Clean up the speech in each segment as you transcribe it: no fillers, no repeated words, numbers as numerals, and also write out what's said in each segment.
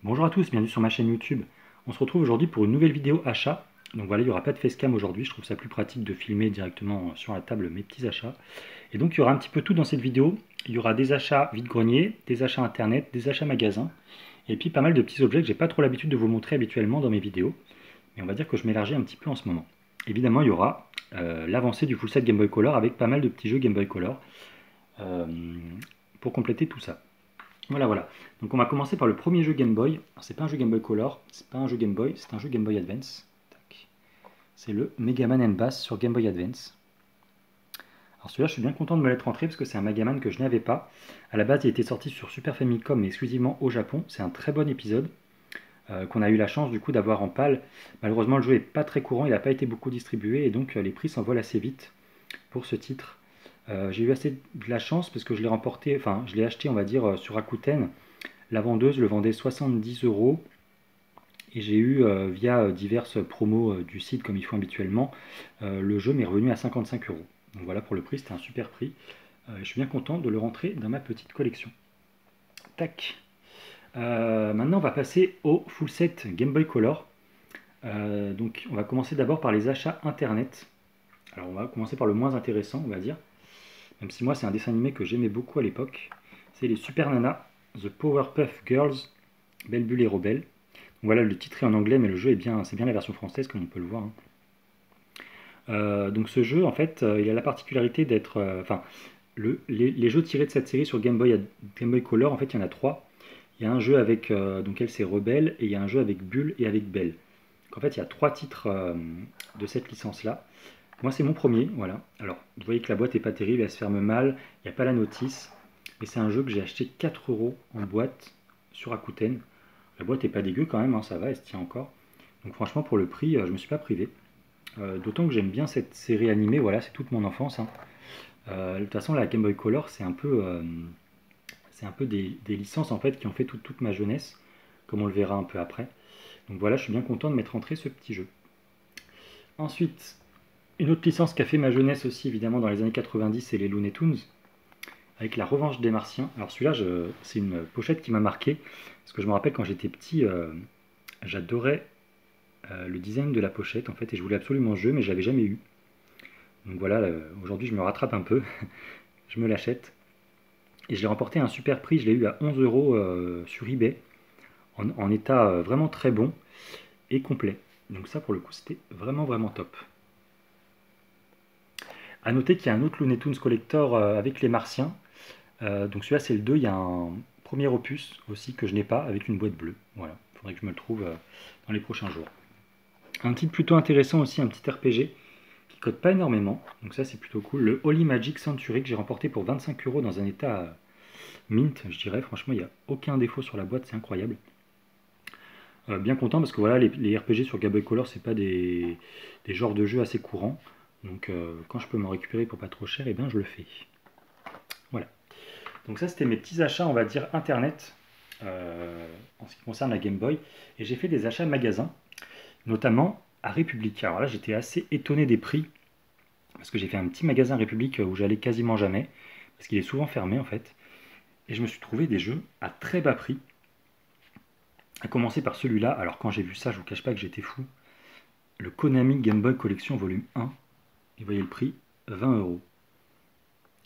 Bonjour à tous, bienvenue sur ma chaîne YouTube. On se retrouve aujourd'hui pour une nouvelle vidéo achat. Donc voilà, il n'y aura pas de facecam aujourd'hui, je trouve ça plus pratique de filmer directement sur la table mes petits achats. Et donc il y aura un petit peu tout dans cette vidéo. Il y aura des achats vide-grenier, des achats internet, des achats magasins, et puis pas mal de petits objets que j'ai pas trop l'habitude de vous montrer habituellement dans mes vidéos. Mais on va dire que je m'élargis un petit peu en ce moment. Évidemment, il y aura l'avancée du full set Game Boy Color avec pas mal de petits jeux Game Boy Color euh, pour compléter tout ça. Voilà, voilà. Donc on va commencer par le premier jeu Game Boy. Alors c'est pas un jeu Game Boy Color, c'est pas un jeu Game Boy, c'est un jeu Game Boy Advance. C'est le Mega Man Bass sur Game Boy Advance. Alors celui-là, je suis bien content de me l'être rentré parce que c'est un Mega Man que je n'avais pas. À la base, il était sorti sur Super Famicom, mais exclusivement au Japon. C'est un très bon épisode qu'on a eu la chance du coup d'avoir en pâle. Malheureusement, le jeu n'est pas très courant, il n'a pas été beaucoup distribué et donc les prix s'envolent assez vite pour ce titre. J'ai eu assez de la chance parce que je l'ai remporté, enfin je l'ai acheté on va dire sur Rakuten. La vendeuse le vendait 70 euros et j'ai eu via diverses promos du site comme ils font habituellement, le jeu m'est revenu à 55 euros. Donc voilà, pour le prix, c'était un super prix. Je suis bien content de le rentrer dans ma petite collection. Tac. Maintenant, on va passer au full set Game Boy Color. Donc on va commencer d'abord par les achats internet. Alors on va commencer par le moins intéressant, on va dire. Même si moi c'est un dessin animé que j'aimais beaucoup à l'époque. C'est les Super Nana, The Powerpuff Girls, Belle Bulle et Rebelle. Donc voilà, le titre est en anglais, mais le jeu est bien, c'est bien la version française comme on peut le voir, hein. Donc ce jeu, en fait, il a la particularité d'être, enfin, les jeux tirés de cette série sur Game Boy Color, en fait, il y en a trois. Il y a un jeu avec, donc elle c'est Rebelle, et il y a un jeu avec Bulle et avec Belle. Donc en fait, il y a trois titres de cette licence-là. Moi, c'est mon premier, voilà. Alors, vous voyez que la boîte est pas terrible, elle se ferme mal, il n'y a pas la notice. Mais c'est un jeu que j'ai acheté 4 euros en boîte sur Rakuten. La boîte est pas dégueu quand même, hein, ça va, elle se tient encore. Donc franchement, pour le prix, je me suis pas privé. D'autant que j'aime bien cette série animée, voilà, c'est toute mon enfance, hein. De toute façon, la Game Boy Color, c'est un peu des licences en fait qui ont fait toute ma jeunesse, comme on le verra un peu après. Donc voilà, je suis bien content de mettre entré ce petit jeu. Ensuite, une autre licence qui a fait ma jeunesse aussi, évidemment, dans les années 90, c'est les Looney Tunes, avec la revanche des Martiens. Alors celui-là, c'est une pochette qui m'a marqué, parce que je me rappelle quand j'étais petit, j'adorais le design de la pochette, en fait, et je voulais absolument ce jeu, mais je l'avais jamais eu. Donc voilà, aujourd'hui je me rattrape un peu, je me l'achète. Et je l'ai remporté à un super prix, je l'ai eu à 11 euros sur eBay, en état vraiment très bon et complet. Donc ça pour le coup c'était vraiment vraiment top. A noter qu'il y a un autre Looney Tunes Collector avec les Martiens. Donc celui-là c'est le 2, il y a un premier opus aussi que je n'ai pas avec une boîte bleue. Voilà, il faudrait que je me le trouve dans les prochains jours. Un titre plutôt intéressant aussi, un petit RPG qui cote pas énormément, donc ça c'est plutôt cool. Le Holy Magic Century que j'ai remporté pour 25 euros dans un état mint, je dirais. Franchement, il n'y a aucun défaut sur la boîte, c'est incroyable. Bien content parce que voilà, les RPG sur Game Boy Color, c'est pas des genres de jeux assez courants. Donc quand je peux m'en récupérer pour pas trop cher, et bien je le fais. Voilà. Donc ça c'était mes petits achats, on va dire, internet en ce qui concerne la Game Boy. Et j'ai fait des achats magasins, notamment à République. Alors là j'étais assez étonné des prix, parce que j'ai fait un petit magasin République où j'allais quasiment jamais, parce qu'il est souvent fermé en fait. Et je me suis trouvé des jeux à très bas prix. À commencer par celui-là, alors quand j'ai vu ça, je vous cache pas que j'étais fou. Le Konami Game Boy Collection volume 1, et vous voyez le prix, 20 euros.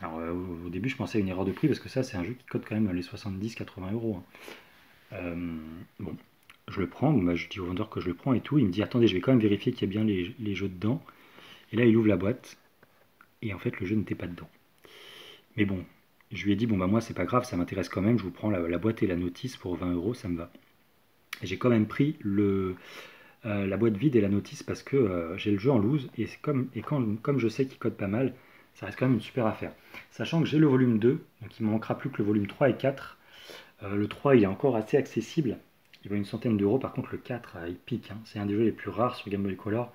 Alors au début je pensais à une erreur de prix parce que ça c'est un jeu qui cote quand même les 70-80 euros, hein. Bon, je le prends, bah, je dis au vendeur que je le prends et tout, il me dit attendez je vais quand même vérifier qu'il y a bien les jeux dedans. Et là il ouvre la boîte, et en fait le jeu n'était pas dedans. Mais bon, je lui ai dit bon bah moi c'est pas grave, ça m'intéresse quand même, je vous prends la boîte et la notice pour 20 euros, ça me va. Et j'ai quand même pris la boîte vide et la notice parce que j'ai le jeu en loose comme je sais qu'il code pas mal, ça reste quand même une super affaire. Sachant que j'ai le volume 2, donc il ne manquera plus que le volume 3 et 4. Le 3 il est encore assez accessible, il vaut une centaine d'euros, par contre le 4 il pique, hein. C'est un des jeux les plus rares sur Game Boy Color,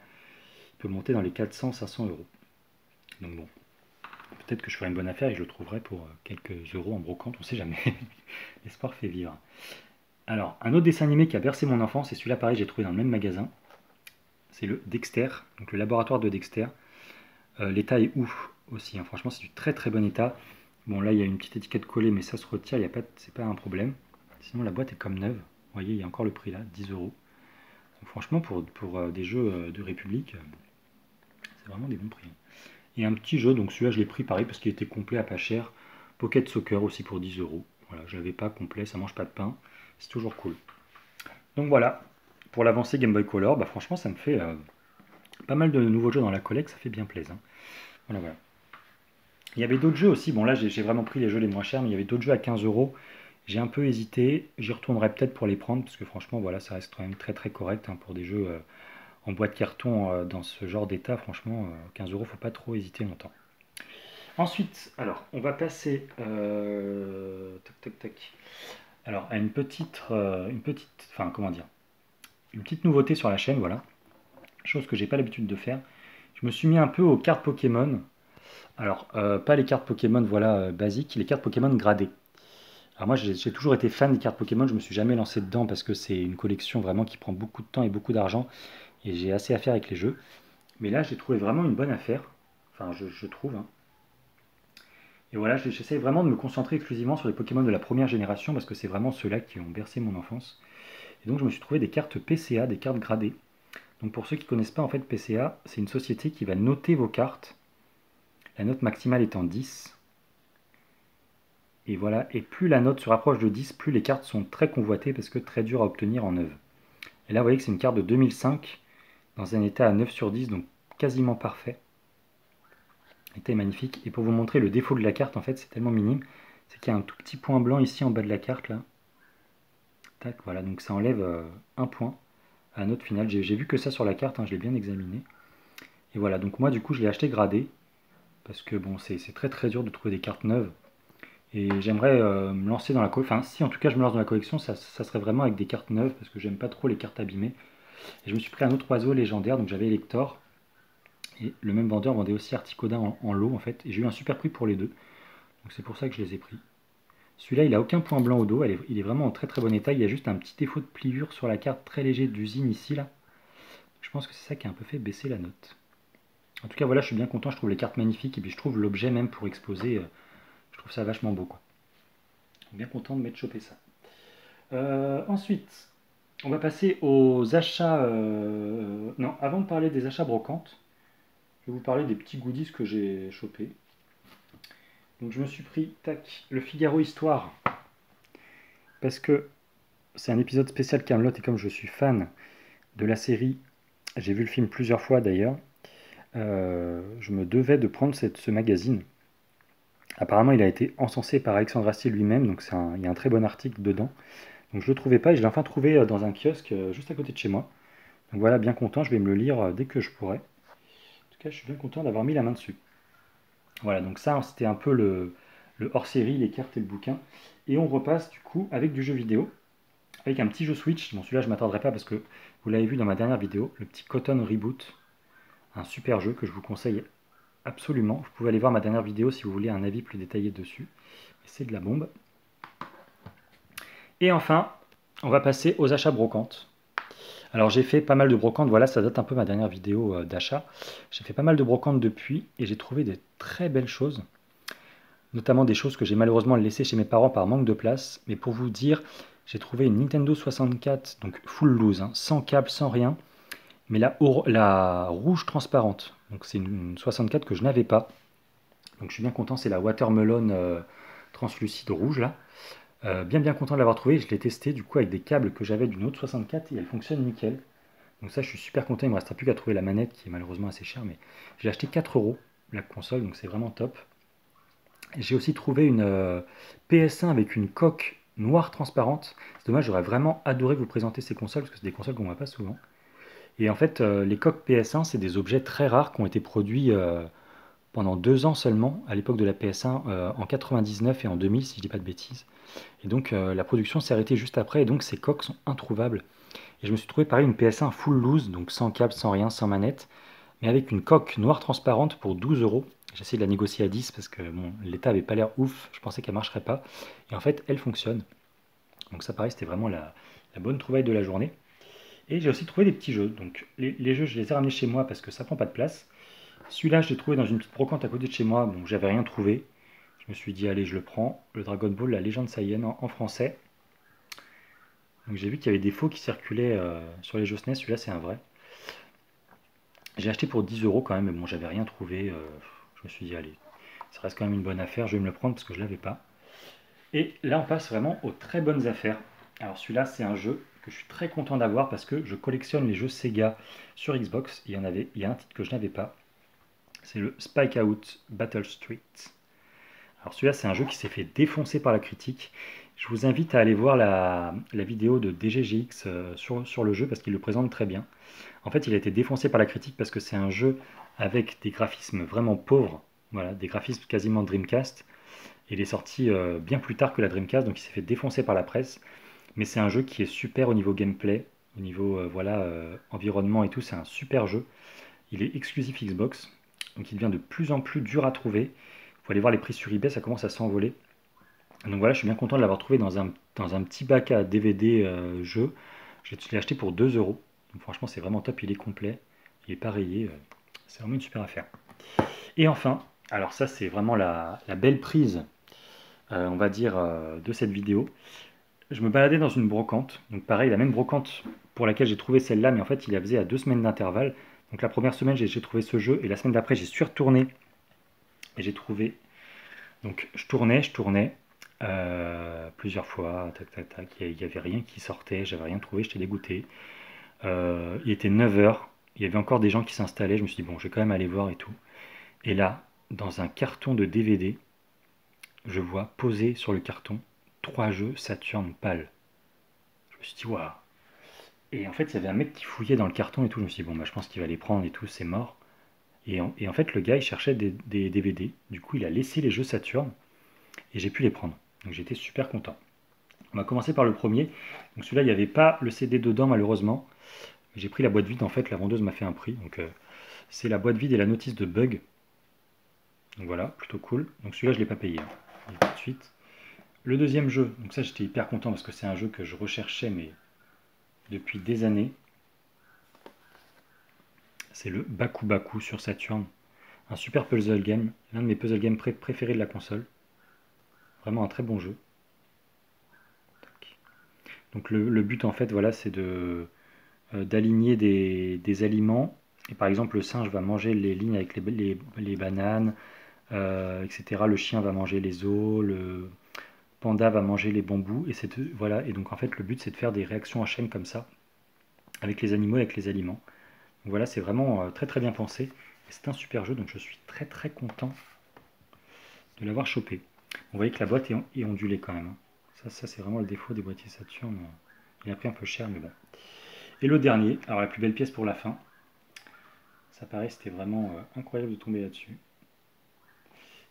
il peut monter dans les 400-500 euros. Donc bon, peut-être que je ferai une bonne affaire et je le trouverai pour quelques euros en brocante, on sait jamais. L'espoir fait vivre. Alors, un autre dessin animé qui a bercé mon enfance, et celui-là pareil j'ai trouvé dans le même magasin, c'est le Dexter, donc le laboratoire de Dexter. L'état est ouf aussi, hein. Franchement c'est du très très bon état. Bon là il y a une petite étiquette collée mais ça se retire, c'est pas un problème. Sinon la boîte est comme neuve, voyez, il y a encore le prix là, 10 euros. Donc franchement, pour des jeux de République, c'est vraiment des bons prix. Et un petit jeu, donc celui-là je l'ai pris pareil parce qu'il était complet à pas cher. Pocket Soccer aussi pour 10 euros. Voilà, je l'avais pas complet, ça mange pas de pain. C'est toujours cool. Donc voilà, pour l'avancée Game Boy Color, bah franchement ça me fait pas mal de nouveaux jeux dans la collecte, ça fait bien plaisir. Voilà, voilà. Il y avait d'autres jeux aussi, bon là j'ai vraiment pris les jeux les moins chers, mais il y avait d'autres jeux à 15 euros. J'ai un peu hésité, j'y retournerai peut-être pour les prendre, parce que franchement voilà, ça reste quand même très très correct hein, pour des jeux en boîte carton dans ce genre d'état, franchement 15 euros, faut pas trop hésiter longtemps. Ensuite, alors on va passer tac tac tac. Alors à enfin comment dire, une petite nouveauté sur la chaîne, voilà, chose que j'ai pas l'habitude de faire. Je me suis mis un peu aux cartes Pokémon. Alors, pas les cartes Pokémon voilà, basiques, les cartes Pokémon gradées. Alors moi, j'ai toujours été fan des cartes Pokémon, je me suis jamais lancé dedans parce que c'est une collection vraiment qui prend beaucoup de temps et beaucoup d'argent, et j'ai assez à faire avec les jeux. Mais là, j'ai trouvé vraiment une bonne affaire, enfin je trouve, hein. Et voilà, j'essaie vraiment de me concentrer exclusivement sur les Pokémon de la première génération parce que c'est vraiment ceux-là qui ont bercé mon enfance. Et donc je me suis trouvé des cartes PCA, des cartes gradées. Donc pour ceux qui ne connaissent pas, en fait, PCA, c'est une société qui va noter vos cartes, la note maximale étant 10. Et voilà, et plus la note se rapproche de 10, plus les cartes sont très convoitées parce que très dures à obtenir en neuve. Et là, vous voyez que c'est une carte de 2005 dans un état à 9 sur 10, donc quasiment parfait. L'état est magnifique. Et pour vous montrer le défaut de la carte, en fait, c'est tellement minime, c'est qu'il y a un tout petit point blanc ici en bas de la carte, là. Tac, voilà, donc ça enlève un point à la note finale. J'ai vu que ça sur la carte, hein, je l'ai bien examiné. Et voilà, donc moi, du coup, je l'ai acheté gradé, parce que bon, c'est très très dur de trouver des cartes neuves. Et j'aimerais me lancer dans la collection. Enfin, si en tout cas je me lance dans la collection, ça serait vraiment avec des cartes neuves, parce que j'aime pas trop les cartes abîmées. Et je me suis pris un autre oiseau légendaire, donc j'avais Elector. Et le même vendeur vendait aussi Articodin en lot, en fait. Et j'ai eu un super prix pour les deux. Donc c'est pour ça que je les ai pris. Celui-là, il a aucun point blanc au dos. Il est vraiment en très très bon état. Il y a juste un petit défaut de pliure sur la carte très léger d'usine ici, là. Je pense que c'est ça qui a un peu fait baisser la note. En tout cas, voilà, je suis bien content. Je trouve les cartes magnifiques. Et puis je trouve l'objet même pour exposer. Je trouve ça vachement beau, quoi. Bien content de m'être chopé ça. Ensuite, on va passer aux achats. Non, avant de parler des achats brocantes, je vais vous parler des petits goodies que j'ai chopés. Donc je me suis pris, tac, le Figaro Histoire, parce que c'est un épisode spécial Camelot et comme je suis fan de la série, j'ai vu le film plusieurs fois d'ailleurs, je me devais de prendre ce magazine. Apparemment, il a été encensé par Alexandre Astier lui-même, donc il y a un très bon article dedans. Donc je ne le trouvais pas et je l'ai enfin trouvé dans un kiosque juste à côté de chez moi. Donc voilà, bien content, je vais me le lire dès que je pourrai. En tout cas, je suis bien content d'avoir mis la main dessus. Voilà, donc ça, c'était un peu le hors-série, les cartes et le bouquin. Et on repasse du coup avec du jeu vidéo, avec un petit jeu Switch. Bon, celui-là, je ne m'attarderai pas parce que vous l'avez vu dans ma dernière vidéo, le petit Cotton Reboot. Un super jeu que je vous conseille absolument. Vous pouvez aller voir ma dernière vidéo si vous voulez un avis plus détaillé dessus. C'est de la bombe. Et enfin, on va passer aux achats brocantes. Alors j'ai fait pas mal de brocantes, voilà, ça date un peu ma dernière vidéo d'achat. J'ai fait pas mal de brocantes depuis et j'ai trouvé des très belles choses. Notamment des choses que j'ai malheureusement laissées chez mes parents par manque de place. Mais pour vous dire, j'ai trouvé une Nintendo 64, donc full loose, hein, sans câble, sans rien. Mais la rouge transparente. Donc c'est une 64 que je n'avais pas. Donc je suis bien content, c'est la Watermelon translucide rouge là. Bien content de l'avoir trouvé, je l'ai testé du coup avec des câbles que j'avais d'une autre 64 et elle fonctionne nickel. Donc ça je suis super content, il ne me restera plus qu'à trouver la manette qui est malheureusement assez chère, mais j'ai acheté 4 euros la console, donc c'est vraiment top. J'ai aussi trouvé une PS1 avec une coque noire transparente. C'est dommage, j'aurais vraiment adoré vous présenter ces consoles parce que c'est des consoles qu'on ne voit pas souvent. Et en fait, les coques PS1, c'est des objets très rares qui ont été produits pendant 2 ans seulement, à l'époque de la PS1, en 99 et en 2000, si je ne dis pas de bêtises. Et donc la production s'est arrêtée juste après, et donc ces coques sont introuvables. Et je me suis trouvé pareil une PS1 full loose, donc sans câble, sans rien, sans manette, mais avec une coque noire transparente pour 12 euros. J'ai essayé de la négocier à 10 parce que bon, l'état avait pas l'air ouf, je pensais qu'elle marcherait pas. Et en fait, elle fonctionne. Donc ça pareil, c'était vraiment la bonne trouvaille de la journée. Et j'ai aussi trouvé des petits jeux. Donc les jeux, je les ai ramenés chez moi parce que ça prend pas de place. Celui-là, je l'ai trouvé dans une petite brocante à côté de chez moi, donc j'avais rien trouvé. Je me suis dit, allez, je le prends. Le Dragon Ball, la légende Saiyan en français. Donc j'ai vu qu'il y avait des faux qui circulaient sur les jeux SNES, celui-là c'est un vrai. J'ai acheté pour 10 € quand même, mais bon, j'avais rien trouvé. Je me suis dit, allez, ça reste quand même une bonne affaire, je vais me le prendre parce que je l'avais pas. Et là, on passe vraiment aux très bonnes affaires. Alors celui-là, c'est un jeu que je suis très content d'avoir parce que je collectionne les jeux Sega sur Xbox. Il y a un titre que je n'avais pas, c'est le Spike Out Battle Street. Alors celui-là, c'est un jeu qui s'est fait défoncer par la critique. Je vous invite à aller voir la vidéo de DGGX sur le jeu parce qu'il le présente très bien. En fait, il a été défoncé par la critique parce que c'est un jeu avec des graphismes vraiment pauvres, voilà, des graphismes quasiment Dreamcast. Il est sorti bien plus tard que la Dreamcast, donc il s'est fait défoncer par la presse. Mais c'est un jeu qui est super au niveau gameplay, au niveau environnement et tout. C'est un super jeu. Il est exclusif Xbox, donc il devient de plus en plus dur à trouver. Vous pouvez aller voir les prix sur eBay, ça commence à s'envoler. Donc voilà, je suis bien content de l'avoir trouvé dans un petit bac à DVD jeu. Je l'ai acheté pour 2 euros. Donc franchement, c'est vraiment top, il est complet. Il est pas rayé. C'est vraiment une super affaire. Et enfin, alors ça, c'est vraiment la belle prise, on va dire, de cette vidéo. Je me baladais dans une brocante. Donc pareil, la même brocante pour laquelle j'ai trouvé celle-là, mais en fait, il la faisait à 2 semaines d'intervalle. Donc la première semaine, j'ai trouvé ce jeu. Et la semaine d'après, j'y suis retourné. Et j'ai trouvé... Donc je tournais. Plusieurs fois, tac tac tac, il n'y avait rien qui sortait, j'avais rien trouvé, j'étais dégoûté. Il était 9 heures, il y avait encore des gens qui s'installaient, je me suis dit bon, je vais quand même aller voir et tout. Et là, dans un carton de DVD, je vois posé sur le carton 3 jeux Saturn PAL. Je me suis dit waouh. Et en fait, il y avait un mec qui fouillait dans le carton et tout, je me suis dit bon, bah, je pense qu'il va les prendre et tout, c'est mort. Et en fait, le gars, il cherchait des DVD, du coup, il a laissé les jeux Saturn et j'ai pu les prendre. Donc j'étais super content. On va commencer par le premier. Donc celui-là, il n'y avait pas le CD dedans malheureusement. J'ai pris la boîte vide, en fait, la vendeuse m'a fait un prix. Donc c'est la boîte vide et la notice de bug. Donc voilà, plutôt cool. Donc celui-là, je ne l'ai pas payé, hein. Tout de suite. Le deuxième jeu, donc ça j'étais hyper content parce que c'est un jeu que je recherchais mais depuis des années. C'est le Baku Baku sur Saturn. Un super puzzle game, l'un de mes puzzle games préférés de la console. Vraiment un très bon jeu. Donc le but en fait voilà c'est d'aligner des aliments. Et par exemple le singe va manger les lignes avec les bananes, etc. Le chien va manger les os, le panda va manger les bambous. Et, voilà. Et donc en fait le but c'est de faire des réactions en chaîne comme ça avec les animaux et avec les aliments. Donc voilà, c'est vraiment très très bien pensé. Et c'est un super jeu, donc je suis très très content de l'avoir chopé. Vous voyez que la boîte est ondulée quand même, hein. Ça c'est vraiment le défaut des boîtiers Saturn. Il a pris un peu cher, mais bon. Et le dernier, alors la plus belle pièce pour la fin. Ça paraît, c'était vraiment incroyable de tomber là-dessus.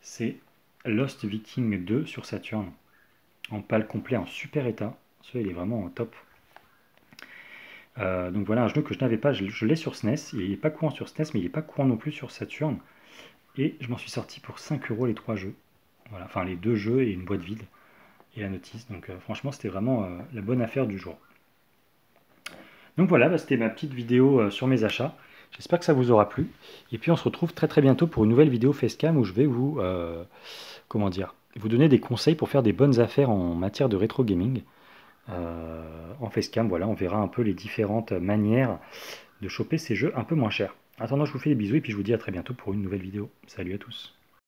C'est Lost Viking 2 sur Saturn. En pâle complet, en super état. Celui-là, il est vraiment top. Donc voilà un jeu que je n'avais pas, je l'ai sur SNES, il n'est pas courant sur SNES, mais il n'est pas courant non plus sur Saturn. Et je m'en suis sorti pour 5 € les 3 jeux. Voilà, enfin les 2 jeux et une boîte vide et la notice. Donc franchement, c'était vraiment la bonne affaire du jour. Donc voilà, bah, c'était ma petite vidéo sur mes achats. J'espère que ça vous aura plu. Et puis on se retrouve très très bientôt pour une nouvelle vidéo Facecam où je vais vous, comment dire, vous donner des conseils pour faire des bonnes affaires en matière de rétro gaming. En Facecam, voilà, on verra un peu les différentes manières de choper ces jeux un peu moins chers. En attendant, je vous fais des bisous et puis je vous dis à très bientôt pour une nouvelle vidéo. Salut à tous.